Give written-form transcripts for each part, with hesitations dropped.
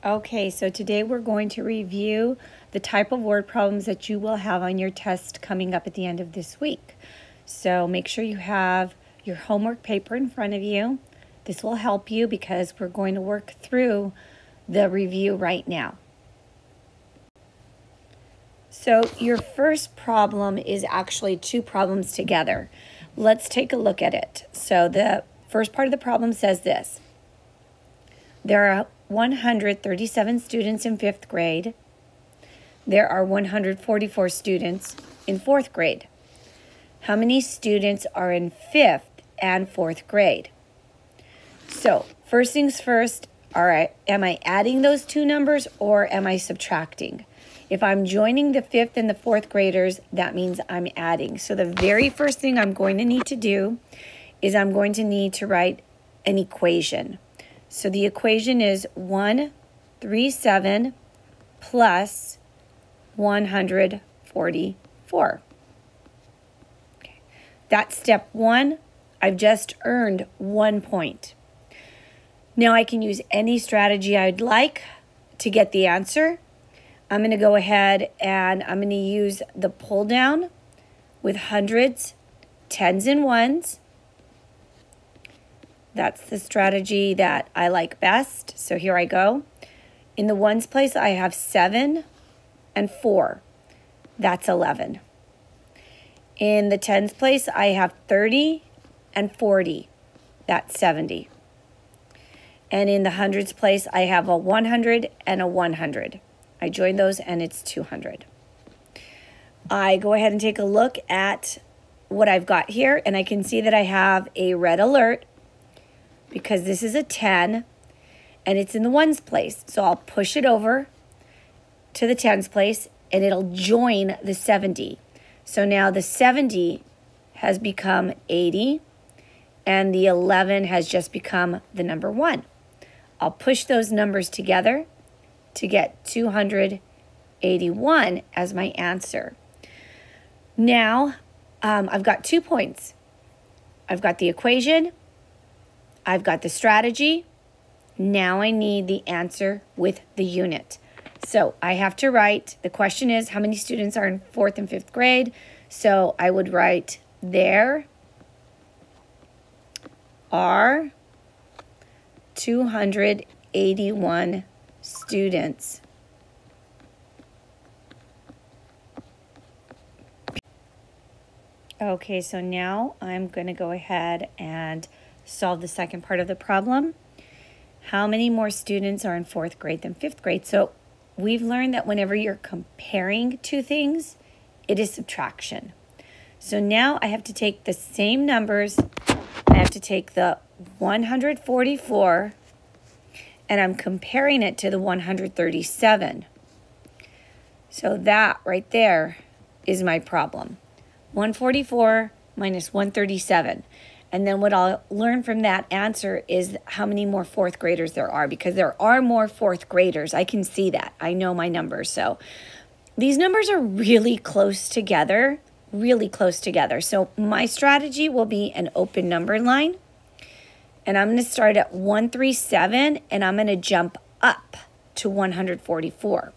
Okay, so today we're going to review the type of word problems that you will have on your test coming up at the end of this week. So make sure you have your homework paper in front of you. This will help you because we're going to work through the review right now. So your first problem is actually two problems together. Let's take a look at it. So the first part of the problem says this. There are 137 students in 5th grade. There are 144 students in 4th grade. How many students are in 5th and 4th grade? So, first things first, all right, am I adding those two numbers or am I subtracting? If I'm joining the 5th and the 4th graders, that means I'm adding. So the very first thing I'm going to need to do is I'm going to need to write an equation. So the equation is 137 plus 144. Okay. That's step one. I've just earned 1 point. Now I can use any strategy I'd like to get the answer. I'm going to go ahead and I'm going to use the pull down with hundreds, tens, and ones. That's the strategy that I like best. So here I go. In the ones place, I have 7 and 4. That's 11. In the tens place, I have 30 and 40. That's 70. And in the hundreds place, I have a 100 and a 100. I join those and it's 200. I go ahead and take a look at what I've got here, and I can see that I have a red alert because this is a 10 and it's in the ones place. So I'll push it over to the tens place and it'll join the 70. So now the 70 has become 80 and the 11 has just become the number 1. I'll push those numbers together to get 281 as my answer. Now, I've got 2 points. I've got the equation. I've got the strategy. Now I need the answer with the unit. So I have to write, the question is how many students are in 4th and 5th grade? So I would write there are 281 students. Okay, so now I'm going to go ahead and solve the second part of the problem. How many more students are in 4th grade than 5th grade? So we've learned that whenever you're comparing two things, it is subtraction. So now I have to take the same numbers. I have to take the 144 and I'm comparing it to the 137. So that right there is my problem. 144 minus 137. And then what I'll learn from that answer is how many more 4th graders there are, because there are more 4th graders. I can see that. I know my numbers. So these numbers are really close together, really close together. So my strategy will be an open number line. And I'm going to start at 137 and I'm going to jump up to 144.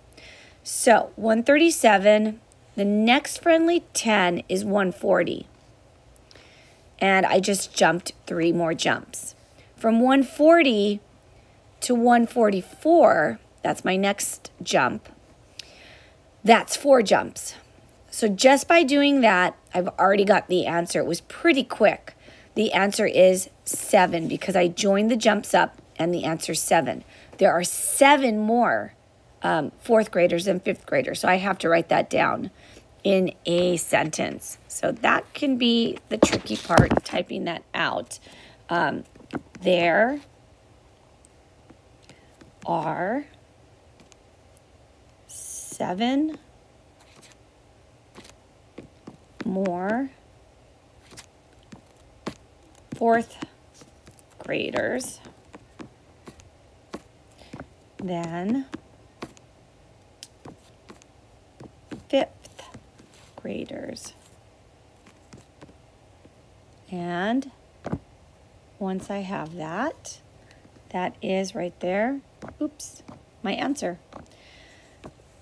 So 137, the next friendly 10 is 140. And I just jumped 3 more jumps. From 140 to 144, that's my next jump. That's 4 jumps. So just by doing that, I've already got the answer. It was pretty quick. The answer is 7 because I joined the jumps up and the answer is 7. There are 7 more 4th graders than 5th graders. So I have to write that down in a sentence. So that can be the tricky part, typing that out. There are 7 more 4th graders than 5th graders. And once I have that, that is right there, oops, my answer.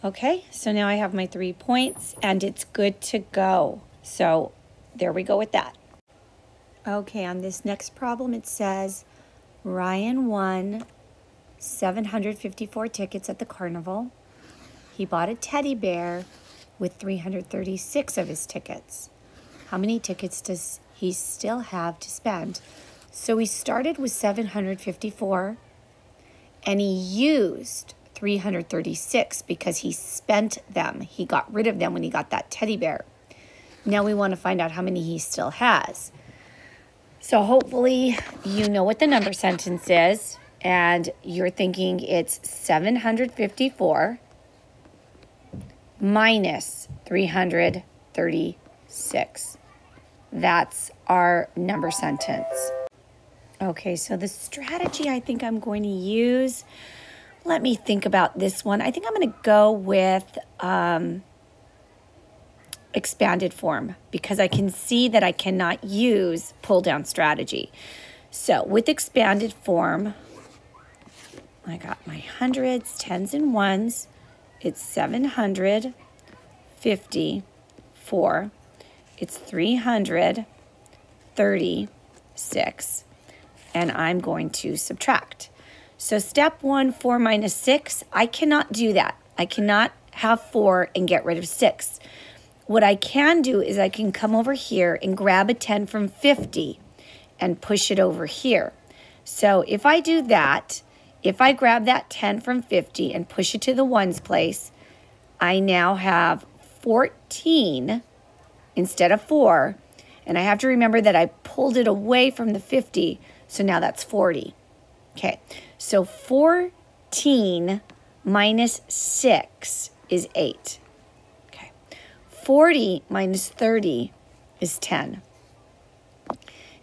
Okay, so now I have my 3 points and it's good to go. So there we go with that. Okay, on this next problem it says Ryan won 754 tickets at the carnival. He bought a teddy bear with 336 of his tickets. How many tickets does he still have to spend? So he started with 754 and he used 336 because he spent them. He got rid of them when he got that teddy bear. Now we want to find out how many he still has. So hopefully you know what the number sentence is and you're thinking it's 754 minus 336. That's our number sentence. Okay, so the strategy I think I'm going to use, let me think about this one. I think I'm going to go with expanded form because I can see that I cannot use pull down strategy. So with expanded form, I got my hundreds, tens, and ones. It's 754. It's 336. And I'm going to subtract. So step 1, 4 minus 6, I cannot do that. I cannot have 4 and get rid of 6. What I can do is I can come over here and grab a 10 from 50 and push it over here. So if I do that, if I grab that 10 from 50 and push it to the ones place, I now have 14 instead of 4. And I have to remember that I pulled it away from the 50, so now that's 40. Okay, so 14 minus 6 is 8. 40 minus 30 is 10.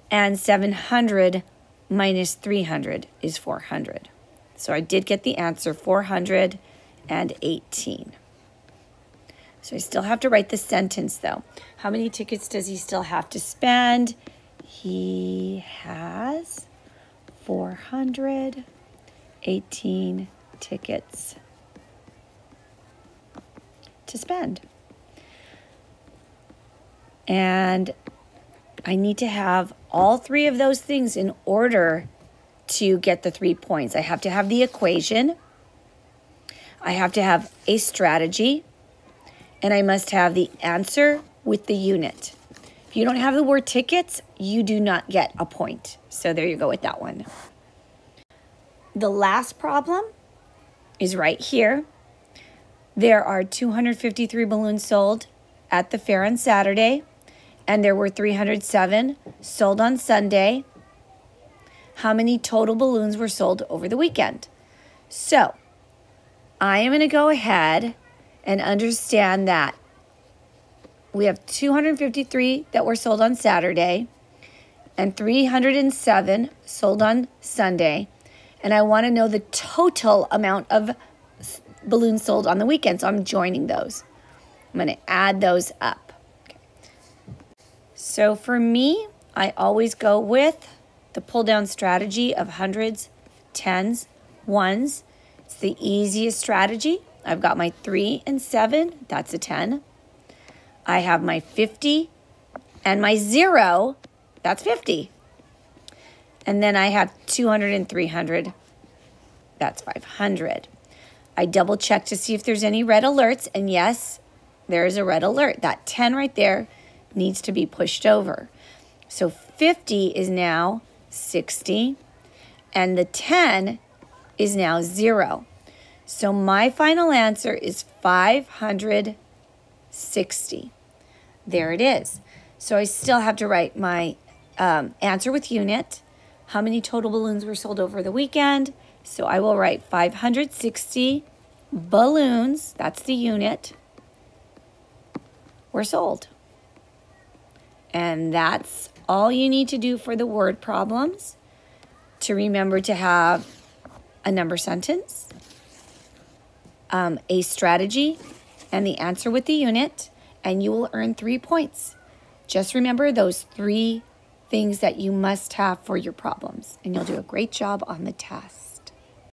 And 700 minus 300 is 400. So I did get the answer, 418. So I still have to write the sentence though. How many tickets does he still have to spend? He has 418 tickets to spend. And I need to have all 3 of those things in order to get the 3 points. I have to have the equation, I have to have a strategy, and I must have the answer with the unit. If you don't have the word tickets, you do not get a point. So there you go with that one. The last problem is right here. There are 253 balloons sold at the fair on Saturday, and there were 307 sold on Sunday. How many total balloons were sold over the weekend? So I am going to go ahead and understand that we have 253 that were sold on Saturday and 307 sold on Sunday. And I want to know the total amount of balloons sold on the weekend. So I'm joining those. I'm going to add those up. Okay. So for me, I always go with the pull down strategy of hundreds, tens, ones. It's the easiest strategy. I've got my 3 and 7, that's a 10. I have my 50 and my 0, that's 50. And then I have 200 and 300, that's 500. I double check to see if there's any red alerts, and yes, there is a red alert. That 10 right there needs to be pushed over. So 50 is now 60, and the 10 is now 0. So my final answer is 560. There it is. So I still have to write my answer with unit. How many total balloons were sold over the weekend? So I will write 560 balloons, that's the unit, were sold. And that's all you need to do for the word problems. To remember to have a number sentence, a strategy, and the answer with the unit, and you will earn 3 points. Just remember those 3 things that you must have for your problems, and you'll do a great job on the test.